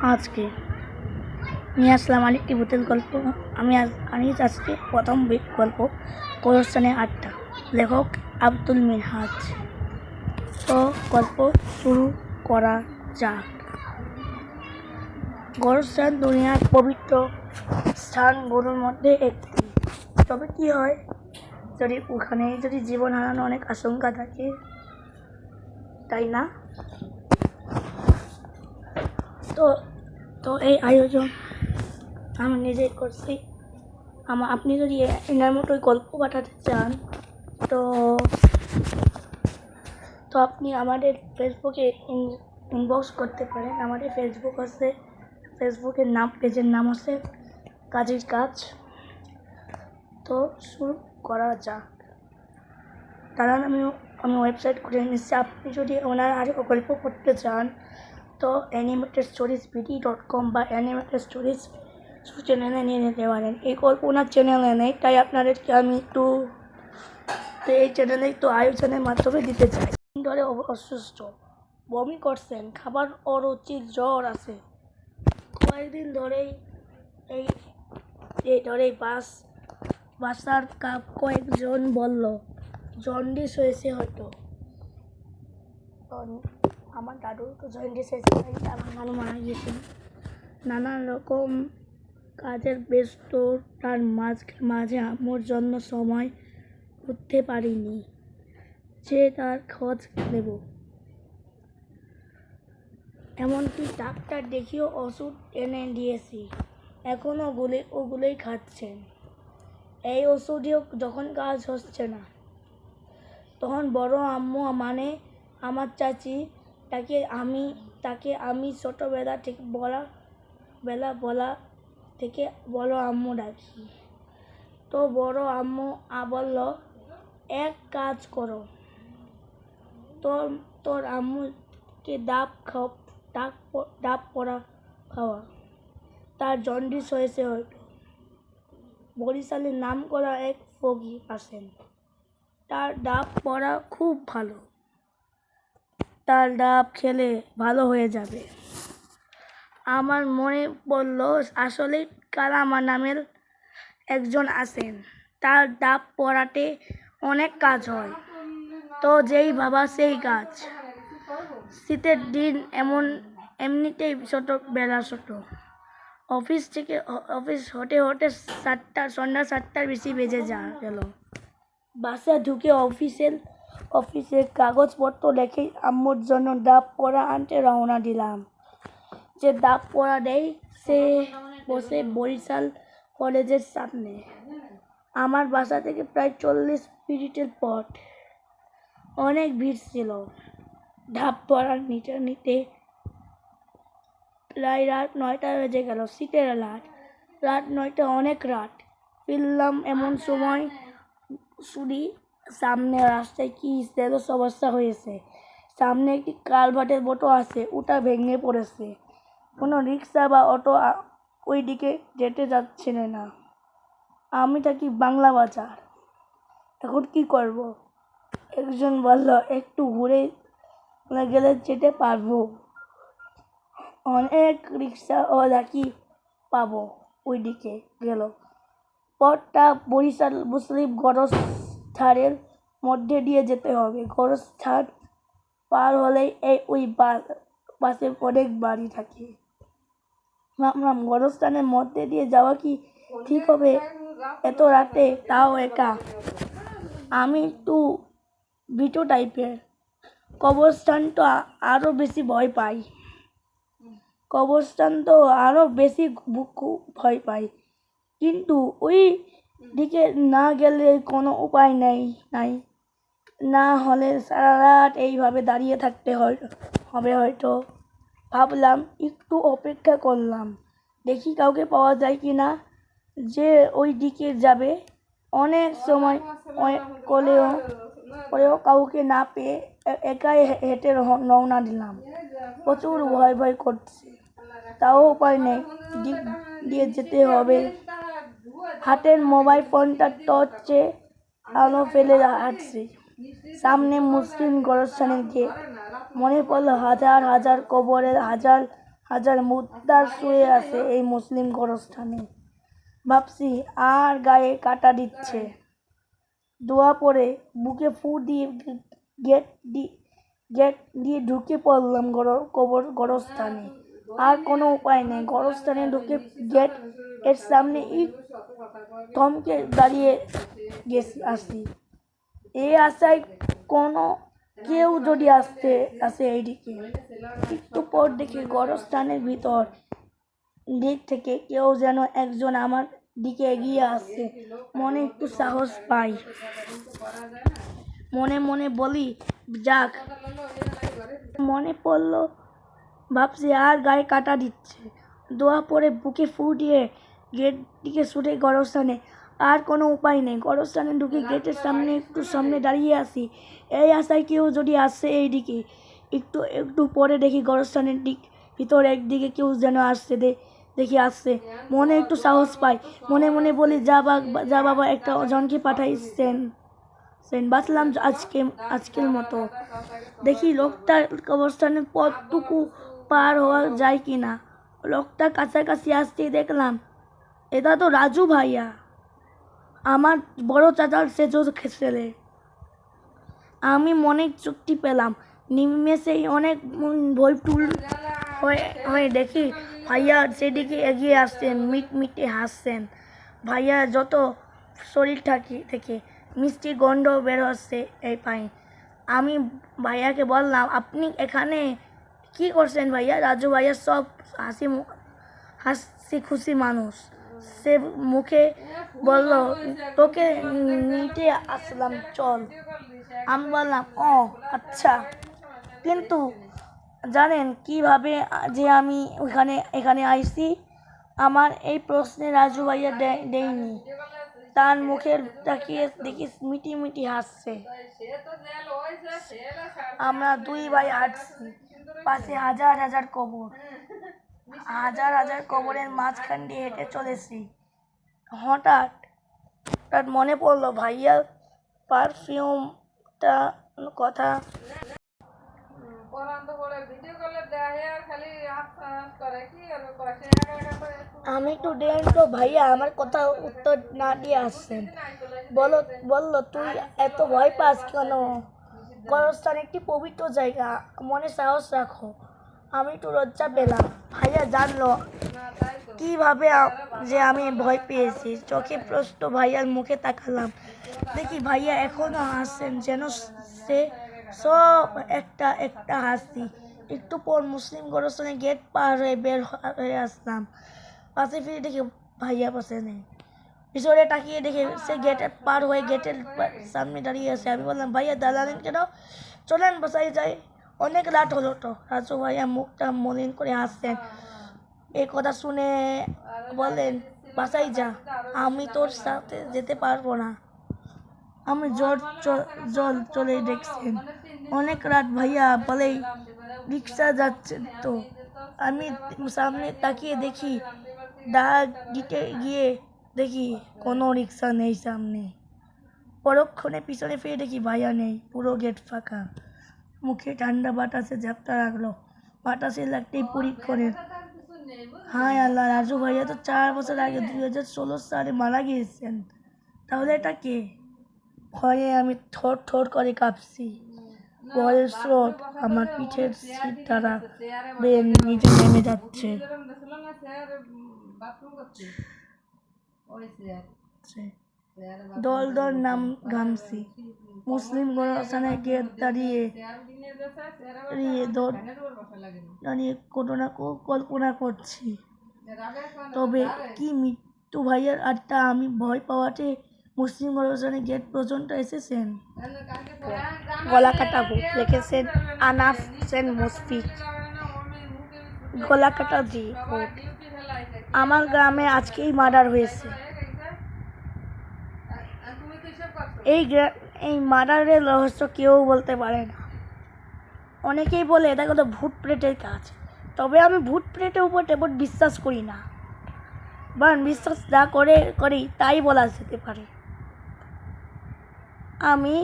আজকে নিয়ে আসলাম আরেকটি ভূতের গল্প। আমি আজকে প্রথম গল্প গোরস্থানে আড্ডা, লেখক আব্দুল মিনহাজ। তো গল্প শুরু করা যাক। গোরস্থান দুনিয়ার পবিত্র স্থানগুলোর মধ্যে একটি। তবে কি হয় যদি জীবন হারানোর অনেক আশঙ্কা থাকে, তাই না? তো এই আয়োজন আমি নিজেই করছি। আপনি যদি এনার মতোই গল্প পাঠাতে চান তো আপনি আমাদের ফেসবুকে ইনবক্স করতে পারেন। আমাদের ফেসবুকের পেজের নাম হচ্ছে কাজের কাজ। তো শুরু করা যাক। কারণ আমি ওয়েবসাইট খুলে নিচ্ছি। আপনি যদি ওনার আরও গল্প পড়তে চান তো animatedstories.com বা animated stories চ্যানেলে নিয়ে নিতে পারেন। এই গল্প ওনার চ্যানেলে নেই, তাই আপনাদেরকে আমি এই চ্যানেলেই আয়োজনের মাধ্যমে দিতে চাই। ধরে অসুস্থ, বমি করছেন, খাবার অরুচির, জ্বর আছে কয়েকদিন ধরেই। এই বাসার কয়েকজন বলল জন্ডিস হয়েছে হয়তো। আমার দাদুর তো জন্ডিস হয়েছে, আমার নানু মারা গিয়েছিল। নানান রকম কাজের ব্যস্ততার মাঝে আম্মুর জন্য সময় উঠতে পারিনি যে তার খোঁজ নেব। এমনকি ডাক্তার দেখিয়েও ওষুধ এনে দিয়েছি, এখনও ওগুলোই খাচ্ছেন। এই ওষুধেও যখন কাজ হচ্ছে না, তখন বড় আম্মু মানে আমার চাচি, তাকে আমি ছোটোবেলা থেকে বড় আম্মু ডাকি। তো বড় আম্মু বলল, এক কাজ করো, তোর আম্মুকে ডাব পড়া খাওয়া, তার জন্ডিস হয়েছে হয়তো। বরিশালের নাম করা এক ফকি আছেন, তার ডাব পড়া খুব ভালো, তার ডাব খেলে ভালো হয়ে যাবে। আমার মনে পড়ল আসলেই কালামা নামের একজন আছেন, তার ডাব পড়াতে অনেক কাজ হয়। তো যেই ভাবা সেই কাজ। শীতের দিন এমনিতেই বেলা ছোট। অফিস হতে সন্ধ্যা 7টার বেশি বেজে গেল। বাসা ঢুকে অফিসের কাগজপত্র রেখে আম্মুর জন্য ডাব পড়া আনতে রওনা দিলাম। যে ডাব পড়া দেয় সে বসে বরিশাল কলেজের সামনে, আমার বাসা থেকে প্রায় 40 মিনিটের পথ। অনেক ভিড় ছিল। ডাব পড়া নিতে প্রায় রাত 9টা বেজে গেল। শীতের রাত 9টা অনেক রাত। ফিরলাম এমন সময় শুনি সামনে রাস্তায় কি যেন সমস্যা হয়েছে। সামনে একটি কালভার্টের মতো আছে, ওটা ভেঙে পড়েছে। কোনো রিক্সা বা অটো ওই দিকে যেতে যাচ্ছে না। আমি থাকি বাংলা বাজার, এখন কি করব? একজন বলল একটু ঘুরে গেলে যেতে পারবো। অনেক রিক্সাওয়ালা কি পাবো ওই দিকে গেল। পথটা বরিশাল মুসলিম গোরস্থানের মধ্যে দিয়ে যেতে হবে। গোরস্থান পার হলেই ওই পাশে অনেক বাড়ি থাকে। ভাবলাম গোরস্থানের মধ্যে দিয়ে যাওয়া কি ঠিক হবে এত রাতে, তাও একা? আমি একটু ভীতু টাইপের। কবরস্থান তো আরও বেশি ভয় পাই। কিন্তু ওই দিকে না গেলে কোনো উপায় নাই, না হলে সারা রাত এইভাবে দাঁড়িয়ে থাকতে হবে হয়তো। ভাবলাম একটু অপেক্ষা করলাম, দেখি কাউকে পাওয়া যায় কি না যে ওই দিকে যাবে। অনেক সময় করেও কাউকে না পেয়ে একাই হেঁটে রওনা দিলাম। প্রচুর ভয় করছে, তাও উপায় নেই, দিক দিয়ে যেতে হবে। হাতের মোবাইল ফোনটা টর্চে আলো ফেলে হাঁটছি। সামনে মুসলিম গোরস্থানের গেট। মনে পড়ল হাজার হাজার কবরের হাজার মুদ্রা শুয়ে আছে এই মুসলিম গোরস্থানে। ভাবছি আর গায়ে কাটা দিচ্ছে। দোয়া পড়ে বুকে ফু দিয়ে গেট গেট দিয়ে ঢুকে পড়লাম গোরস্থানে। আর কোনো উপায় নেই, গোরস্থানে ঢুকে গেট এর সামনে থমকে দাঁড়িয়ে আসি। এই আশায় কোনো কেউ যদি আসে এইদিকে। একটু পর দেখি গোরস্থানের ভিতর দিক থেকে কেউ যেন একজন আমার দিকে এগিয়ে আসছে। মনে একটু সাহস পাই, মনে মনে বলি যাক। মনে পড়লো, ভাবছি আর গায়ে কাটা দিচ্ছে। দোয়া পড়ে বুকে ফু দিয়ে গেট দিকে ছুটে গোরস্থানে। আর কোনো উপায় নেই, গোরস্থানে ঢুকে গেটের সামনে একটু সামনে দাঁড়িয়ে আসি এই আশায় কেউ যদি আসে এইদিকে। একটু পরে দেখি গোরস্থানের ভিতর একদিকে কেউ যেন আসছে, দেখি আসছে। মনে একটু সাহস পাই, মনে মনে বলি যা বাবা, একটা জনকে পাঠাইছেন, বাঁচলাম আজকের মতো। দেখি লোকটার কবরস্থানের পথটুকু পার হওয়া যায় কিনা। লোকটা কাছাকাছি আসতেই দেখলাম এটা তো রাজু ভাইয়া, আমার বড় চাচার সেজো ছেলে। আমি মনে চুক্তি পেলাম, নিমেষেই অনেক ভয়টুল হয়ে দেখি ভাইয়া সেদিকে এগিয়ে আসছেন, মিটমিটে হাসছেন। ভাইয়া যত শরীর থেকে মিষ্টি গন্ধ বের হচ্ছে এই পাই। আমি ভাইয়াকে বললাম, আপনি এখানে কি করছেন ভাইয়া? রাজু ভাইয়া সব হাসি খুশি মানুষ, সে মুখে বলল, তোকে নিতে আসলাম, চল। আমি বললাম, ও আচ্ছা, কিন্তু জানেন কিভাবে যে আমি এখানে আইছি? আমার এই প্রশ্নে রাজু ভাইয়া দেয়নি। তার মুখে তাকিয়ে দেখি মিটি হাসছে। আমরা দুই ভাই হাঁটছি, পাশে হাজার হাজার কবরের মাঝখান দিয়ে হেঁটে চলেছি। হঠাৎ মনে পড়লো ভাইয়ার পারফিউমটা কথা। আমি একটু দেন তো ভাইয়া, আমার কথা উত্তর না দিয়ে আসছেন। বললো তুই এত ভয় পাস কেন? গোরস্থান একটি পবিত্র জায়গা, মনে সাহস রাখো। আমি একটু লজ্জা পেলাম। ভাইয়া জানলো কিভাবে যে আমি ভয় পেয়েছি। চোখে প্রশ্ন ভাইয়ার মুখে তাকালাম, দেখি ভাইয়া এখনো হাসছেন, যেন সে সব একটা হাসি। একটু পর মুসলিম গোরস্থানের গেট পার হয়ে বের হয়ে আসলাম। পাশে ফিরে দেখি ভাইয়া পাশে নেই। পিছনে তাকিয়ে দেখে সে গেটে পার হয়ে গেটের সামনে দাঁড়িয়ে আছে। আমি বললাম, ভাইয়া দাঁড়ালেন কেন? চলেন বাসায় যাই, অনেক রাত হলো তো। রাজু ভাইয়া মুখটা মলিন করে হাসছেন। এই কথা শুনে বলেন, বাসায় যা, আমি তোর সাথে যেতে পারবো না। আমি জল চলে দেখছেন, অনেক রাত ভাইয়া বলেই রিক্সা যাচ্ছে তো। আমি সামনে তাকিয়ে দেখি, ডাক দিতে গিয়ে দেখি কোনো রিক্সা নেই সামনে। পরক্ষণে পিছনে ফিরে দেখি ভাইয়া নেই, পুরো গেট ফাঁকা। মুখে ঠান্ডা বাতাসে ঝাপটা রাখলো, বাতাসে লাগতেই পরীক্ষণের, হায় আল্লাহ, রাজু ভাইয়া তো 4 বছর আগে 2016 সালে মারা গিয়েছেন। তাহলে এটা কে? ভয়ে আমি থর করে কাঁপছি। ভয়ের স্রোত আমার পিঠের সিট দ্বারা বেয়ে নিচে নেমে যাচ্ছে। দল নাম ঘামছি। মুসলিম গোরস্থানের গেট দাঁড়িয়ে কল্পনা করছি, তবে কি মৃত্যু ভাইয়ার আত্মা আমি ভয় পাওয়াতে মুসলিম গোরস্থানের গেট পর্যন্ত এসেছেন। গলাকাটা ভূত লিখেছেন আনাস হোসেন মুশফিক। গলাকাটা জি ভূত। আমার গ্রামে আজকেই মার্ডার হয়েছে। এই মার্ডারের রহস্য কেউ বলতে পারে না। অনেকেই বলে এটা কোনো ভূত প্রেতের কাজ, তবে আমি ভূত প্রেতের উপর তেমন বিশ্বাস করি না, বা বিশ্বাস যা করি তাই বলা যেতে পারে। আমি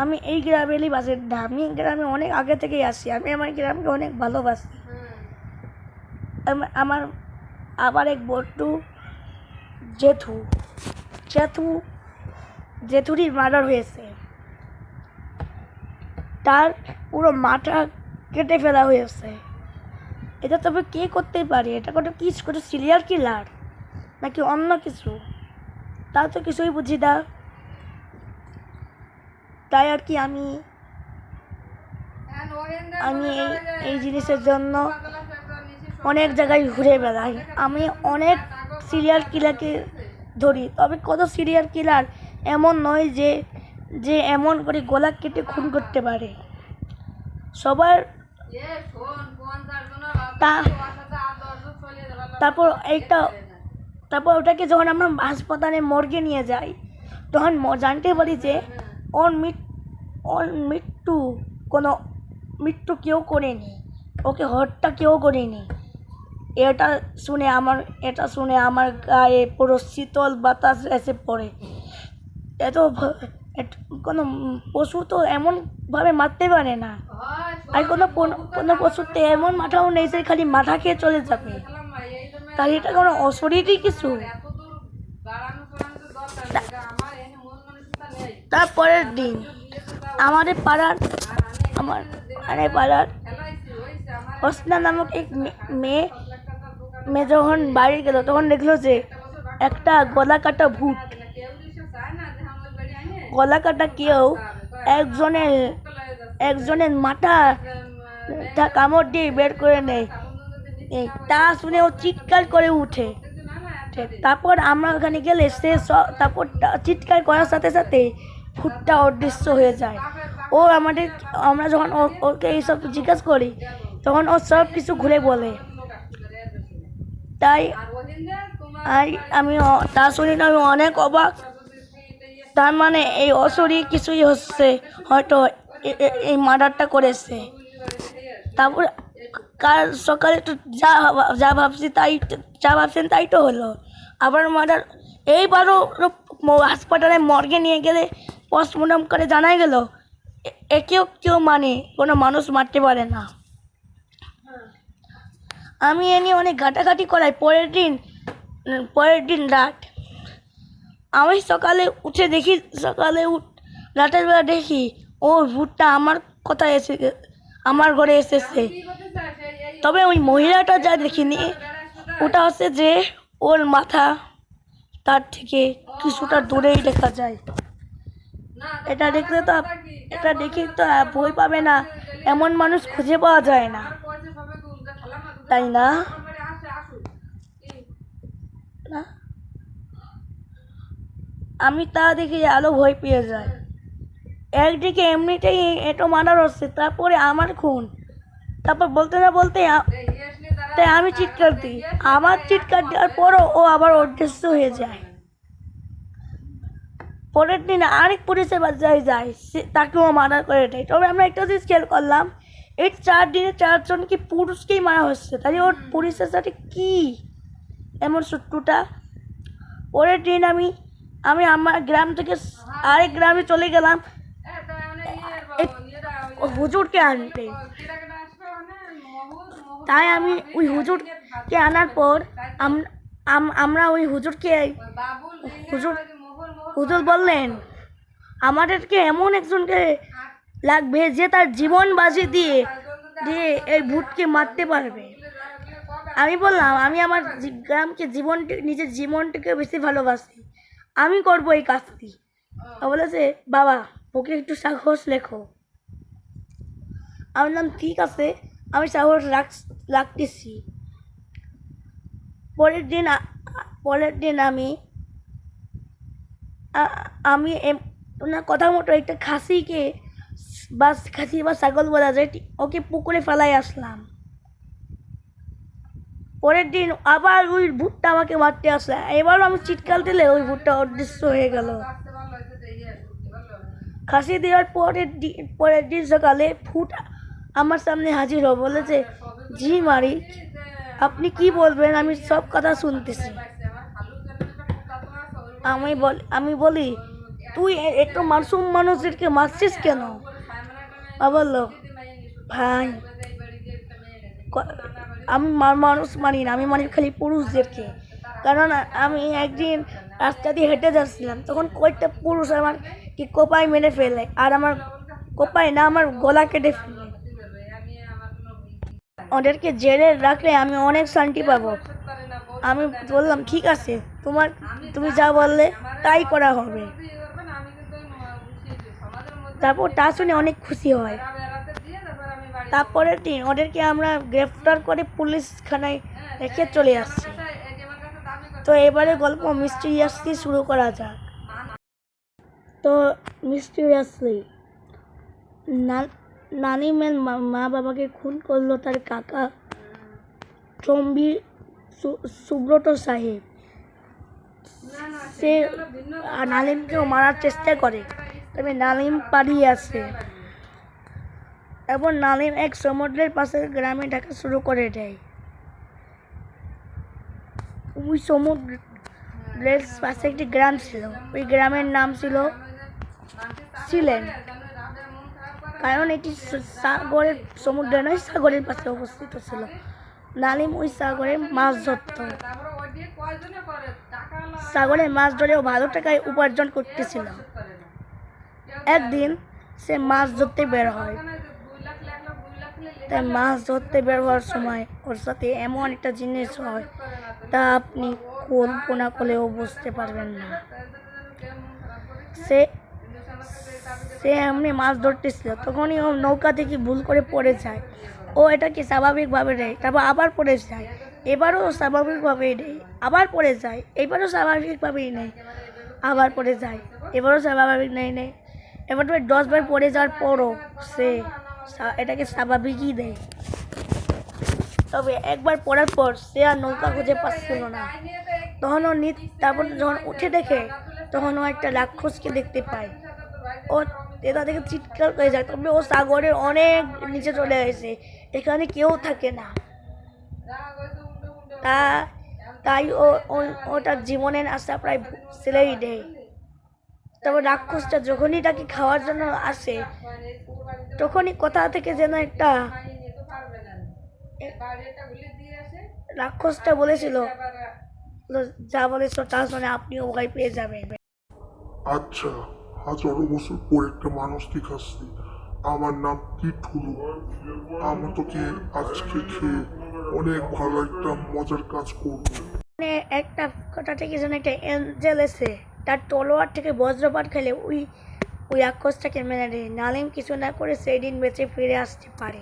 আমি এই গ্রামেরই বাসিন্দা। আমি এই গ্রামে অনেক আগে থেকেই আসি। আমি আমার গ্রামকে অনেক ভালোবাসি। আমার আবার এক বট্টু জেঠু জেঠু জেঠুরই মার্ডার হয়েছে। তার পুরো মাথা কেটে ফেলা হয়েছে। এটা তবে কে করতে পারে? এটা কোনো সিরিয়াল কিলার নাকি অন্য কিছু, তা তো কিছুই বুঝি না। তাই আর কি আমি এই জিনিসের জন্য অনেক জায়গায় ঘুরে বেড়াই। আমি অনেক সিরিয়াল কিলারকে ধরি, তবে কত সিরিয়াল কিলার এমন নয় যে যে এমন করে গলা কেটে খুন করতে পারে। সবার তারপর ওটাকে যখন আমরা হাসপাতালে মর্গে নিয়ে যাই, তখন জানতে পারি যে ওর মৃত্যু কেউ করেনি, ওকে হত্যা কেউ করেনি। এটা শুনে আমার গায়ে পুরো শীতল বাতাস এসে পড়ে। কোনো পশু তো এমনভাবে মারতে পারে না, আর কোনো পশুর তো এমন মাথাও নেই যে খালি মাথা খেয়ে চলে যাবে। তাই এটা কোনো অশরীরই কিছু। তারপরের দিন আমাদের পাড়ার হোসনা নামক এক মেয়ে যখন বাড়ি গেল, তখন দেখলো যে একটা গলা কাটা ভূত, গলা কাটা কেউ একজনের মাথা কামড় দিয়ে বের করে নেয়। তা শুনে ও চিৎকার করে উঠে। তারপর আমরা ওখানে গেলে তারপর চিৎকার করার সাথে সাথে ভূতটা অদৃশ্য হয়ে যায়। আমরা যখন ওকে এইসব জিজ্ঞাসা করি, তখন ও সব কিছু ঘুরে বলে। তাই তা শুনে আমি অনেক অবাক। তার মানে এই অশরীর কিছুই হচ্ছে, হয়তো এই মার্ডারটা করেছে। তারপর কাল সকালে তো যা ভাবছেন তাই তো হলো। আবার মার্ডার এইবারও হাসপাতালে মর্গে নিয়ে গেলে পোস্টমর্টম করে জানা গেল কেউ কোনো মানুষ মারতে পারে না। আমি এ নিয়ে অনেক ঘাটাঘাটি করাই। পরের দিন রাত আমি সকালে উঠে দেখি, রাতের বেলা দেখি ও ভূতটা আমার ঘরে এসেছে। তবে ওই মহিলাটা যা দেখিনি, ওটা হচ্ছে যে ওর মাথা তার থেকে কিছুটা দূরেই দেখা যায়। এটা দেখে তো ভয় পাবে না এমন মানুষ খুঁজে পাওয়া যায় না, তাই না? আমি তা দেখে আরো ভয় পেয়ে যাই। একদিকে এমনিতেই এটো মার্ডার হচ্ছে, তারপরে আমার খুন। তারপর বলতে না বলতে তাই আমি চিৎকার দিই। আমার চিৎকার দেওয়ার পরও ও আবার অদৃশ্য হয়ে যায়। পরের দিন আরেক পুলিশের বাসায় যায়, তাকেও মার্ডার করে দেয়। তবে আমরা একটা জিনিস খেয়াল করলাম, এই 4 দিনে 4 জনকে পুরুষকেই মারা হচ্ছে। তাই ওর পুলিশের সাথে কি এমন শত্রুতা? পরের দিন আমি আমার গ্রাম থেকে আরেক গ্রামে চলে গেলাম হুজুরকে আনতে। তাই আমি ওই হুজুরকে আনার পর আমরা ওই হুজুর বললেন আমাদেরকে এমন একজনকে লাগবে যে তার জীবন বাজি দিয়ে এই ভূতকে মারতে পারবে। আমি বললাম আমি আমার গ্রামকে নিজের জীবনটাকে বেশি ভালোবাসি, আমি করবো এই কাজটি। বলেছে বাবা ওকে একটু সাহস লেখো। আমি বললাম ঠিক আছে, আমি সাহস রাখতেছি। পরের দিন আমি ওনার কথা মতো একটা খাসি বা ছাগল বলা যায়, ওকে পুকুরে ফেলাই আসলাম। পরের দিন আবার ওই ভূতটা আমাকে মারতে আসলে, এবারও আমি চিৎকার দিলে ওই ভূতটা অদৃশ্য হয়ে গেল। খাসি দেওয়ার পরের দিন সকালে ভূত আমার সামনে হাজির হয়ে বলেছে, জি মালিক আপনি কি বলবেন, আমি সব কথা শুনতেছি। আমি বলি তুই একটু মাসুম মানুষদেরকে মারছিস কেন? বললো ভাই আমি মানুষ মানি না, আমি মানি খালি পুরুষদেরকে। কারণ আমি একদিন রাস্তা দিয়ে হেঁটে যাচ্ছিলাম, তখন কয়েকটা পুরুষ আমার কি কোপায় মেরে ফেলে, আর আমার কোপায় না, আমার গলা কেটে ফেলে। ওদেরকে জেলে রাখলে আমি অনেক শান্তি পাবো। আমি বললাম ঠিক আছে, তুমি যা বললে তাই করা হবে। তারপর তা শুনে অনেক খুশি হয়। তারপরের দিন ওদেরকে আমরা গ্রেফতার করে পুলিশ থানায় রেখে চলে আসছি। তো এবারে গল্প মিস্টিরিয়াসলি শুরু করা যাক। তো মিস্টিরিয়াসলি নানিমের মা বাবাকে খুন করলো তার কাকা চম্বি সুব্রত সাহেব। সে নালিমকেও মারার চেষ্টা করে, তবে নালিম পালিয়ে আসে এবং নালিম এক সমুদ্রের পাশে গ্রামে থাকা শুরু করে দেয়। ওই সমুদ্রের পাশে একটি গ্রাম ছিল, ওই গ্রামের নাম ছিল সিলেন। কারণ এটি সমুদ্রে নয়, সাগরের পাশে অবস্থিত ছিল। নালিম ওই সাগরে মাছ ধরত, সাগরে মাছ ধরেও ভালো টাকায় উপার্জন করতেছিল। একদিন সে মাছ ধরতে বের হয়, তাই মাছ ধরতে বের হওয়ার সময় ওর সাথে এমন একটা জিনিস হয় তা আপনি কল্পনা করলেও বুঝতে পারবেন না। সে এমনি মাছ ধরতেছিল, তখনই ও নৌকা থেকে ভুল করে পড়ে যায়। ও এটাকে স্বাভাবিকভাবে নেয়, তারপর আবার পড়ে যায়, এবারও স্বাভাবিকভাবেই নেয়, আবার পড়ে যায়, এবারও স্বাভাবিকভাবেই নেয়, আবার পড়ে যায়, এবারও স্বাভাবিক নেয়। এবার 10 বার পড়ে যাওয়ার পরও সে এটাকে স্বাভাবিকই দেয়। তবে একবার পড়ার পর সে আর নৌকা খুঁজে পাচ্ছিল না। তারপর যখন উঠে দেখে, তখন ও একটা রাক্ষসকে দেখতে পায়। ও এটা দেখে চিৎকার করে যায়, তবে ও সাগরের অনেক নিচে চলে গেছে, এখানে কেউ থাকে না। তাই ও তার জীবনের আশা প্রায় ছেড়েই দেয়। তারপর রাক্ষসটা যখনই তাকে খাওয়ার জন্য আসে, তখনই কোথা থেকে যেন একটা রাক্ষসটা বলেছিল, যা বলেছ তা শুনে আপনিও ভয় পেয়ে যাবেন। আচ্ছা, হাজারো বছর পর একটা মানুষ দেখাচ্ছি। আমার নাম কিটুলু। আমি তোকে আজকে খেয়ে অনেক ভালো একটা মজার কাজ করবো। একটা কথা থেকে যেন একটা এঞ্জেল এসে তার তলোয়ার থেকে বজ্রপাত খেলে ওই রাক্ষসটাকে মেরে দেয়। নালিম কিছু না করে সেই দিন বেঁচে ফিরে আসতে পারে।